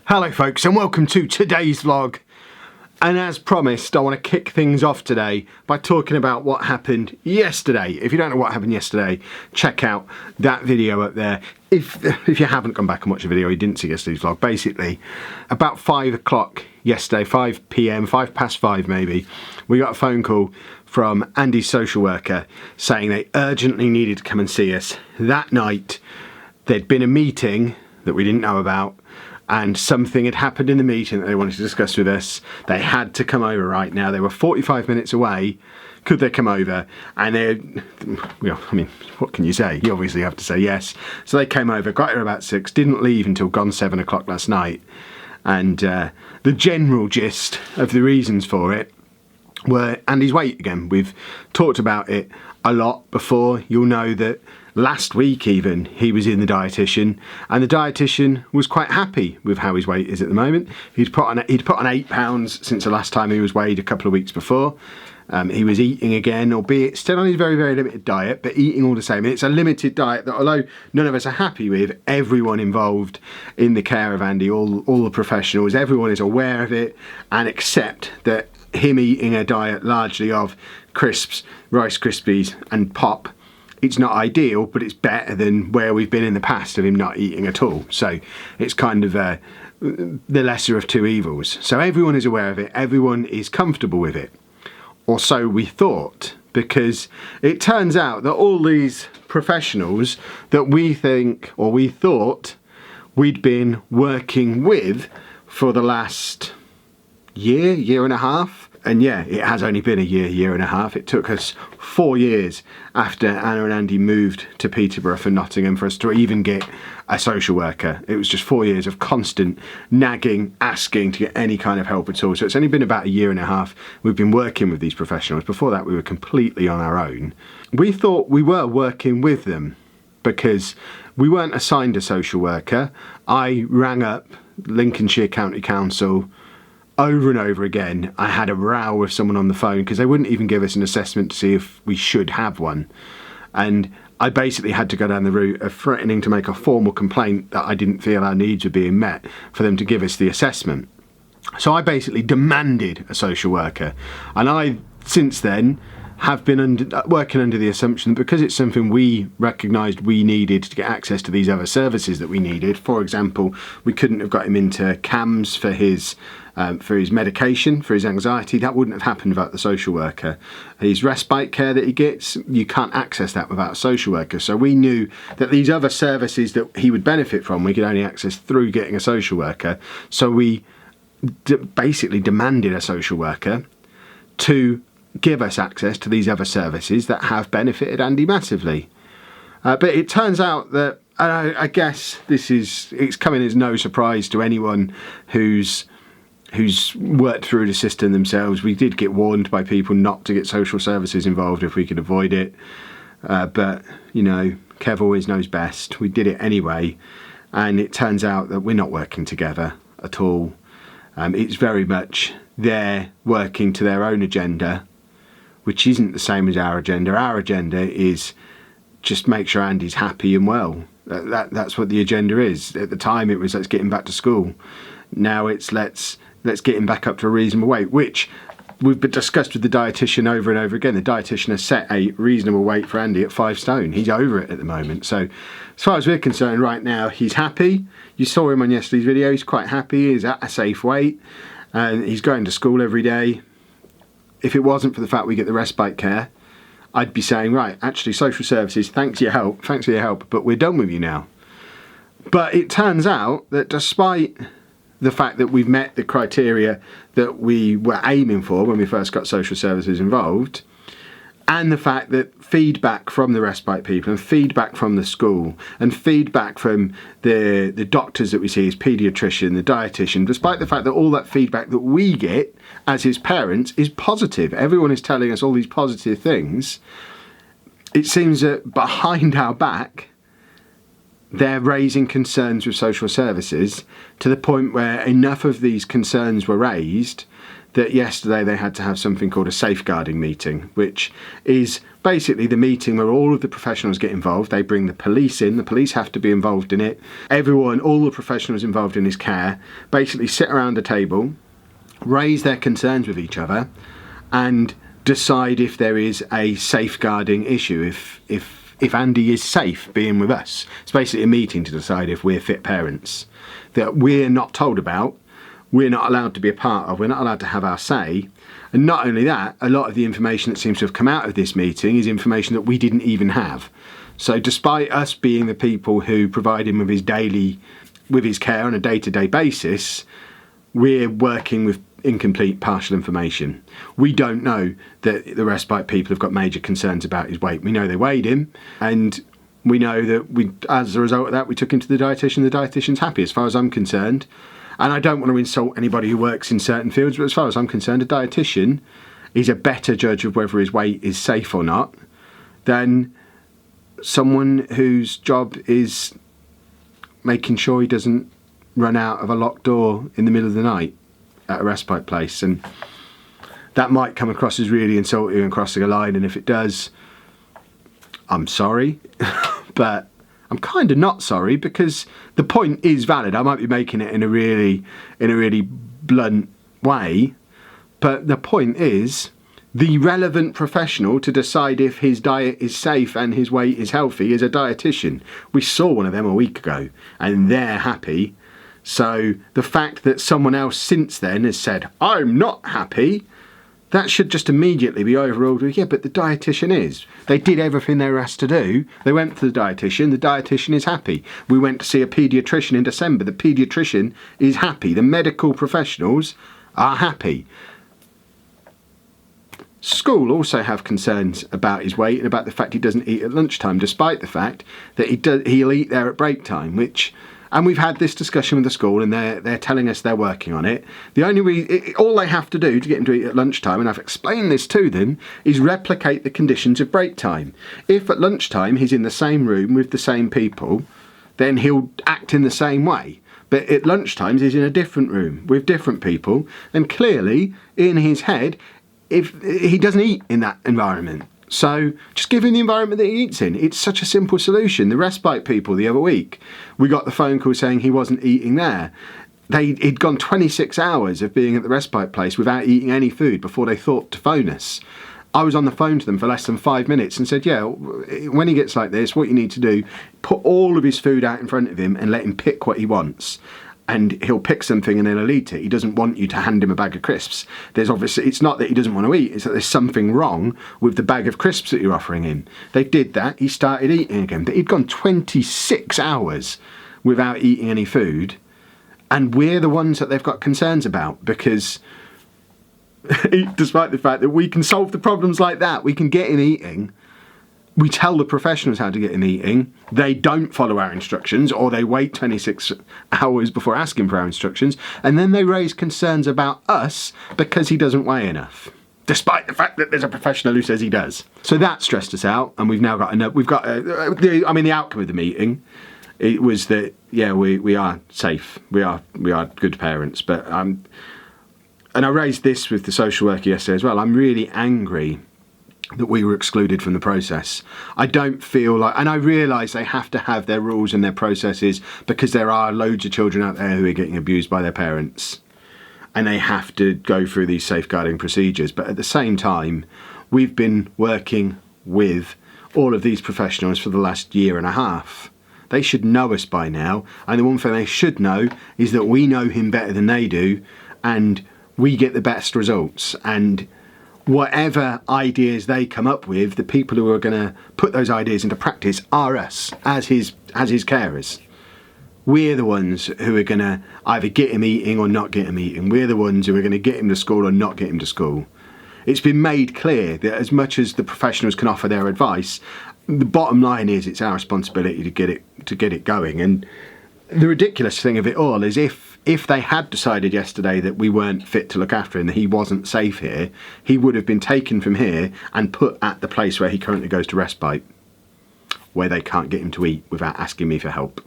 Hello folks and welcome to today's vlog. And as promised, I want to kick things off today by talking about what happened yesterday. If you don't know what happened yesterday, check out that video up there. If you haven't gone back and watched the video, you didn't see yesterday's vlog. Basically, about 5 o'clock yesterday, 5 PM, 5 maybe, we got a phone call from Andy's social worker saying they urgently needed to come and see us. That night, there'd been a meeting that we didn't know about, and something had happened in the meeting that they wanted to discuss with us. They had to come over right now. They were 45 minutes away. Could they come over? And they, well, I mean, what can you say? You obviously have to say yes. So they came over, got here about 6, didn't leave until gone 7 o'clock last night. And the general gist of the reasons for it were Andy's weight again. We've talked about it a lot before. You'll know that last week even he was in the dietitian, and the dietitian was quite happy with how his weight is at the moment. He'd put on 8 pounds since the last time he was weighed a couple of weeks before. He was eating again, albeit still on his very, very limited diet, but eating all the same. And it's a limited diet that, although none of us are happy with, everyone involved in the care of Andy, all the professionals, everyone is aware of it and accept that him eating a diet largely of crisps, Rice Krispies and pop, it's not ideal, but it's better than where we've been in the past of him not eating at all. So it's kind of the lesser of two evils. So everyone is aware of it, everyone is comfortable with it. Or so we thought, because it turns out that all these professionals that we think, or we thought, we'd been working with for the last year and a half. And yeah, it has only been a year and a half. It took us 4 years after Anna and Andy moved to Peterborough from Nottingham for us to even get a social worker. It was just 4 years of constant nagging, asking to get any kind of help at all. So it's only been about a year and a half we've been working with these professionals. Before that, we were completely on our own. We thought we were working with them because we weren't assigned a social worker. I rang up Lincolnshire County Council over and over again. I had a row with someone on the phone because they wouldn't even give us an assessment to see if we should have one. And I basically had to go down the route of threatening to make a formal complaint that I didn't feel our needs were being met for them to give us the assessment. So I basically demanded a social worker. And I, since then, have been working under the assumption that because it's something we recognised we needed to get access to these other services that we needed. For example, we couldn't have got him into CAMS for his medication, for his anxiety. That wouldn't have happened without the social worker. His respite care that he gets, you can't access that without a social worker. So we knew that these other services that he would benefit from, we could only access through getting a social worker. So we basically demanded a social worker to give us access to these other services that have benefited Andy massively. But it turns out that, and I guess it's coming as no surprise to anyone who's worked through the system themselves. We did get warned by people not to get social services involved if we could avoid it. But, you know, Kev always knows best. We did it anyway. And it turns out that we're not working together at all. It's very much they're working to their own agenda, which isn't the same as our agenda. Our agenda is just make sure Andy's happy and well. That's what the agenda is. At the time it was let's get him back to school. Now it's let's get him back up to a reasonable weight, which we've discussed with the dietitian over and over again. The dietitian has set a reasonable weight for Andy at 5 stone. He's over it at the moment. So as far as we're concerned right now, he's happy. You saw him on yesterday's video. He's quite happy. He's at a safe weight. And he's going to school every day. If it wasn't for the fact we get the respite care, I'd be saying, right, actually social services, thanks for your help, but we're done with you now. But it turns out that despite the fact that we've met the criteria that we were aiming for when we first got social services involved, and the fact that feedback from the respite people and feedback from the school and feedback from the doctors that we see, his paediatrician, the dietitian, despite the fact that all that feedback that we get as his parents is positive, everyone is telling us all these positive things, it seems that behind our back they're raising concerns with social services to the point where enough of these concerns were raised that yesterday they had to have something called a safeguarding meeting, which is basically the meeting where all of the professionals get involved. They bring the police in, the police have to be involved in it. Everyone, all the professionals involved in his care, basically sit around a table, raise their concerns with each other, and decide if there is a safeguarding issue, if Andy is safe being with us. It's basically a meeting to decide if we're fit parents that we're not told about, we're not allowed to be a part of, we're not allowed to have our say. And not only that, a lot of the information that seems to have come out of this meeting is information that we didn't even have. So despite us being the people who provide him with his care on a day-to-day basis, we're working with incomplete, partial information. We don't know that the respite people have got major concerns about his weight. We know they weighed him, and we know that as a result of that, we took him to the dietitian. The dietitian's happy as far as I'm concerned. And I don't want to insult anybody who works in certain fields, but as far as I'm concerned, a dietitian is a better judge of whether his weight is safe or not than someone whose job is making sure he doesn't run out of a locked door in the middle of the night at a respite place. And that might come across as really insulting and crossing a line, and if it does, I'm sorry. But I'm kind of not sorry, because the point is valid. I might be making it in a really blunt way, but the point is the relevant professional to decide if his diet is safe and his weight is healthy is a dietitian. We saw one of them a week ago, and they're happy. So the fact that someone else since then has said, I'm not happy, that should just immediately be overruled with, yeah, but the dietitian is. They did everything they were asked to do. They went to the dietitian is happy. We went to see a paediatrician in December. The paediatrician is happy. The medical professionals are happy. School also have concerns about his weight and about the fact he doesn't eat at lunchtime, despite the fact that he'll eat there at break time, and we've had this discussion with the school, and they're telling us they're working on it. All they have to do to get him to eat at lunchtime, and I've explained this to them, is replicate the conditions of break time. If at lunchtime he's in the same room with the same people, then he'll act in the same way. But at lunchtimes he's in a different room with different people, and clearly in his head, if he doesn't eat in that environment. So just give him the environment that he eats in. It's such a simple solution. The respite people the other week, we got the phone call saying he wasn't eating there. He'd gone 26 hours of being at the respite place without eating any food before they thought to phone us. I was on the phone to them for less than 5 minutes and said, yeah, when he gets like this, what you need to do, put all of his food out in front of him and let him pick what he wants. And he'll pick something and then he'll eat it. He doesn't want you to hand him a bag of crisps. It's not that he doesn't want to eat, it's that there's something wrong with the bag of crisps that you're offering him. They did that, he started eating again, but he'd gone 26 hours without eating any food, and we're the ones that they've got concerns about, because despite the fact that we can solve the problems like that, we can get him eating, we tell the professionals how to get him eating, they don't follow our instructions, or they wait 26 hours before asking for our instructions, and then they raise concerns about us because he doesn't weigh enough, despite the fact that there's a professional who says he does. So that stressed us out, and we've now got the outcome of the meeting, it was that, yeah, we are safe, we are good parents, but and I raised this with the social worker yesterday as well, I'm really angry that we were excluded from the process. I don't feel like, and I realise they have to have their rules and their processes, because there are loads of children out there who are getting abused by their parents, and they have to go through these safeguarding procedures. But at the same time, we've been working with all of these professionals for the last year and a half. They should know us by now, and the one thing they should know is that we know him better than they do, and we get the best results. And whatever ideas they come up with, the people who are going to put those ideas into practice are us, as his carers. We're the ones who are going to either get him eating or not get him eating. We're the ones who are going to get him to school or not get him to school. It's been made clear that as much as the professionals can offer their advice, the bottom line is it's our responsibility to get it going. And the ridiculous thing of it all is if they had decided yesterday that we weren't fit to look after him, that he wasn't safe here, he would have been taken from here and put at the place where he currently goes to respite, where they can't get him to eat without asking me for help.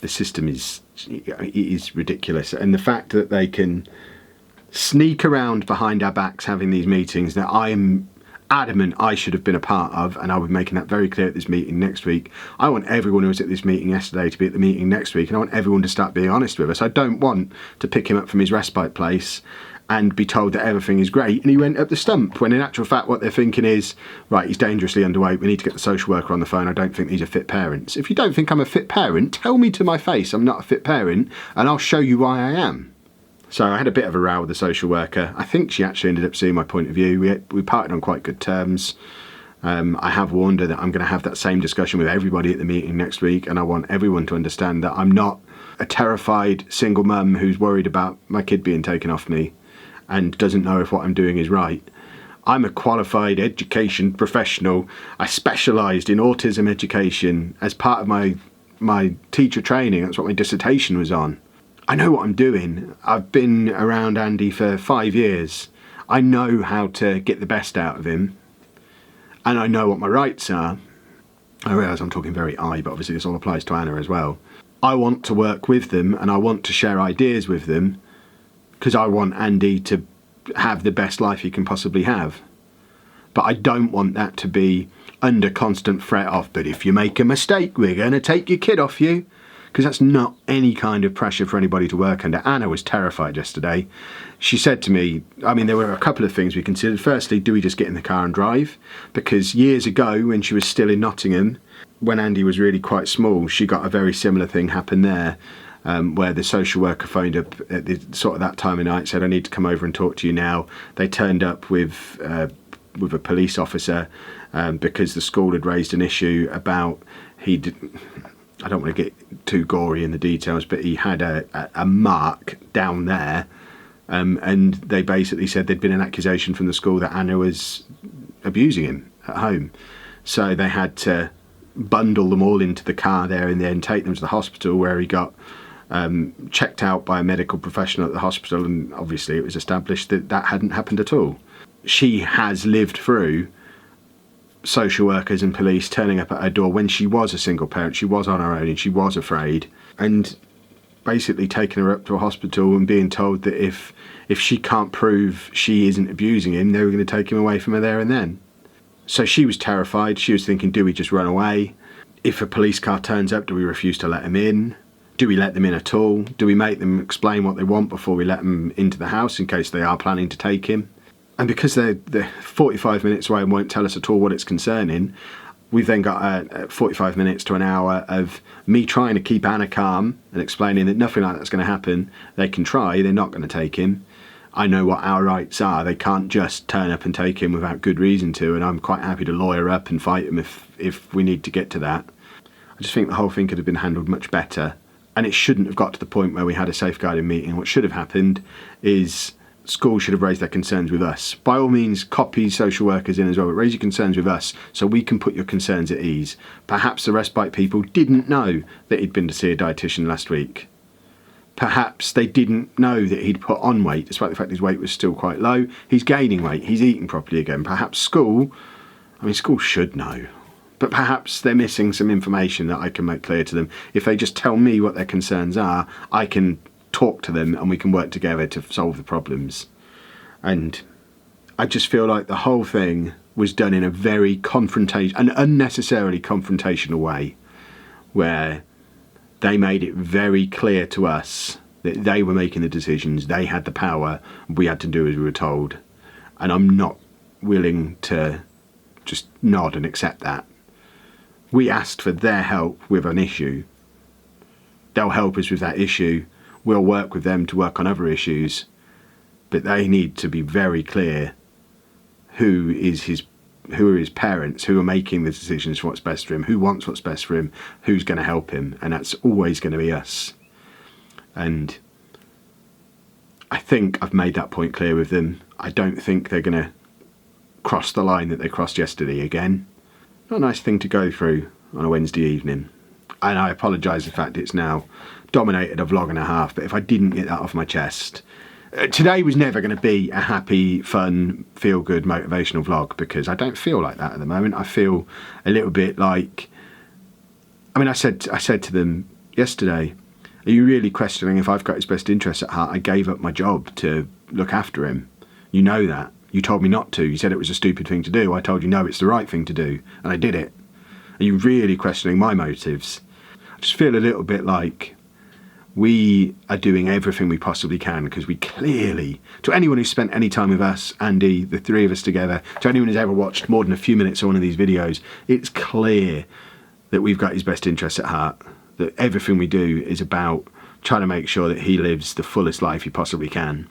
The system is ridiculous, and the fact that they can sneak around behind our backs having these meetings that I am adamant I should have been a part of, and I'll be making that very clear at this meeting next week. I want everyone who was at this meeting yesterday to be at the meeting next week, and I want everyone to start being honest with us. I don't want to pick him up from his respite place and be told that everything is great and he went up the stump, when in actual fact what they're thinking is, right, he's dangerously underweight, we need to get the social worker on the phone, I don't think these are fit parents. If you don't think I'm a fit parent, tell me to my face I'm not a fit parent, and I'll show you why I am. So I had a bit of a row with the social worker. I think she actually ended up seeing my point of view. We parted on quite good terms. I have warned her that I'm going to have that same discussion with everybody at the meeting next week, and I want everyone to understand that I'm not a terrified single mum who's worried about my kid being taken off me and doesn't know if what I'm doing is right. I'm a qualified education professional. I specialised in autism education as part of my teacher training. That's what my dissertation was on. I know what I'm doing. I've been around Andy for 5 years. I know how to get the best out of him, and I know what my rights are. I realise I'm talking very but obviously this all applies to Anna as well. I want to work with them, and I want to share ideas with them, because I want Andy to have the best life he can possibly have. But I don't want that to be under constant threat of, but if you make a mistake, we're going to take your kid off you. Because that's not any kind of pressure for anybody to work under. Anna was terrified yesterday. She said to me, I mean, there were a couple of things we considered. Firstly, do we just get in the car and drive? Because years ago, when she was still in Nottingham, when Andy was really quite small, she got a very similar thing happen there, where the social worker phoned up at that time of night, said, I need to come over and talk to you now. They turned up with a police officer because the school had raised an issue about I don't want to get too gory in the details, but he had a mark down there, and they basically said there'd been an accusation from the school that Anna was abusing him at home. So they had to bundle them all into the car there and then take them to the hospital, where he got checked out by a medical professional at the hospital, and obviously it was established that that hadn't happened at all. She has lived through social workers and police turning up at her door when she was a single parent, she was on her own and she was afraid, and basically taking her up to a hospital and being told that if she can't prove she isn't abusing him, they were going to take him away from her there and then. So she was terrified. She was thinking, do we just run away? If a police car turns up, do we refuse to let them in? Do we let them in at all? Do we make them explain what they want before we let them into the house in case they are planning to take him? And because they're 45 minutes away and won't tell us at all what it's concerning, we've then got 45 minutes to an hour of me trying to keep Anna calm and explaining that nothing like that's going to happen. They can try, they're not going to take him. I know what our rights are. They can't just turn up and take him without good reason to, and I'm quite happy to lawyer up and fight him if we need to get to that. I just think the whole thing could have been handled much better, and it shouldn't have got to the point where we had a safeguarding meeting. What should have happened is schools should have raised their concerns with us. By all means, copy social workers in as well, but raise your concerns with us so we can put your concerns at ease. Perhaps the respite people didn't know that he'd been to see a dietitian last week. Perhaps they didn't know that he'd put on weight, despite the fact his weight was still quite low. He's gaining weight, he's eating properly again. Perhaps school should know. But perhaps they're missing some information that I can make clear to them. If they just tell me what their concerns are, I can talk to them and we can work together to solve the problems. And I just feel like the whole thing was done in a very an unnecessarily confrontational way, where they made it very clear to us that they were making the decisions, they had the power, we had to do as we were told. And I'm not willing to just nod and accept that. We asked for their help with an issue. They'll help us with that issue. We'll work with them to work on other issues, but they need to be very clear who are his parents, who are making the decisions for what's best for him, who wants what's best for him, who's going to help him, and that's always going to be us. And I think I've made that point clear with them. I don't think they're going to cross the line that they crossed yesterday again. Not a nice thing to go through on a Wednesday evening. And I apologise for the fact it's now dominated a vlog and a half, but if I didn't get that off my chest, today was never going to be a happy, fun, feel-good, motivational vlog, because I don't feel like that at the moment. I feel a little bit like, I said to them yesterday, are you really questioning if I've got his best interests at heart? I gave up my job to look after him. You know that. You told me not to. You said it was a stupid thing to do. I told you, no, it's the right thing to do. And I did it. Are you really questioning my motives? I just feel a little bit like we are doing everything we possibly can, because we clearly, to anyone who's spent any time with us, Andy, the three of us together, to anyone who's ever watched more than a few minutes of one of these videos, it's clear that we've got his best interests at heart. That everything we do is about trying to make sure that he lives the fullest life he possibly can.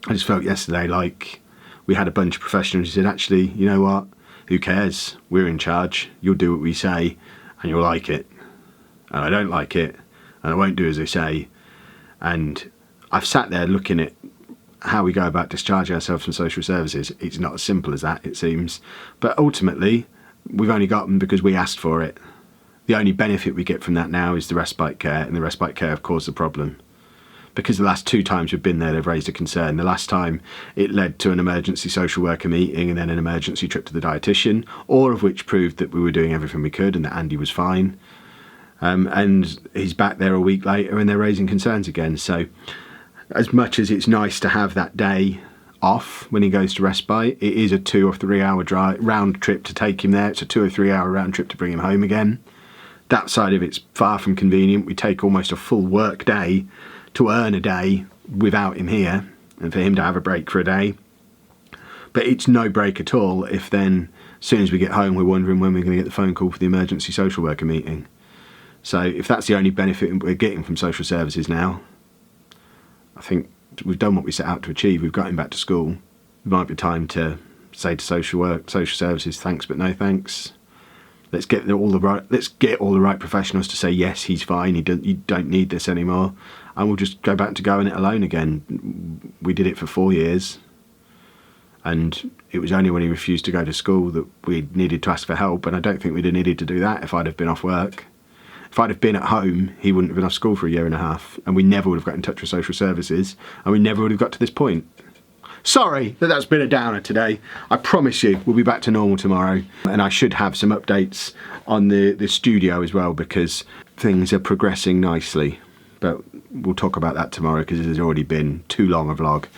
I just felt yesterday like we had a bunch of professionals who said, actually, you know what? Who cares? We're in charge. You'll do what we say and you'll like it. And I don't like it and I won't do as they say. And I've sat there looking at how we go about discharging ourselves from social services. It's not as simple as that, it seems. But ultimately, we've only got them because we asked for it. The only benefit we get from that now is the respite care, and the respite care have caused the problem. Because the last 2 times we've been there, they've raised a concern. The last time it led to an emergency social worker meeting and then an emergency trip to the dietitian, all of which proved that we were doing everything we could and that Andy was fine. And he's back there a week later and they're raising concerns again. So as much as it's nice to have that day off when he goes to respite, it is a 2 or 3 hour round trip to take him there. It's a 2 or 3 hour round trip to bring him home again. That side of it's far from convenient. We take almost a full work day to earn a day without him here and for him to have a break for a day. But it's no break at all if then, as soon as we get home, we're wondering when we're going to get the phone call for the emergency social worker meeting. So if that's the only benefit we're getting from social services now, I think we've done what we set out to achieve. We've got him back to school. It might be time to say to social services, thanks but no thanks. Let's get all the right professionals to say yes, he's fine. You don't need this anymore, and we'll just go back to going it alone again. We did it for 4 years, and it was only when he refused to go to school that we needed to ask for help. And I don't think we'd have needed to do that if I'd have been off work. If I'd have been at home, he wouldn't have been off school for 1.5 years, and we never would have got in touch with social services, and we never would have got to this point. Sorry that that's been a downer today. I promise you we'll be back to normal tomorrow, and I should have some updates on the studio as well, because things are progressing nicely. But we'll talk about that tomorrow because it has already been too long a vlog.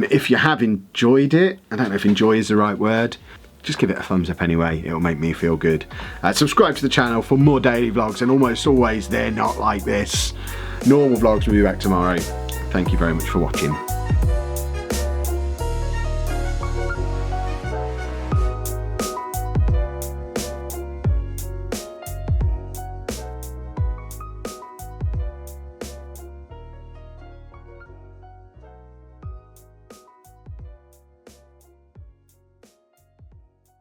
If you have enjoyed it, I don't know if enjoy is the right word, just give it a thumbs up anyway, it'll make me feel good. Subscribe to the channel for more daily vlogs, and almost always they're not like this. Normal vlogs will be back tomorrow. Thank you very much for watching.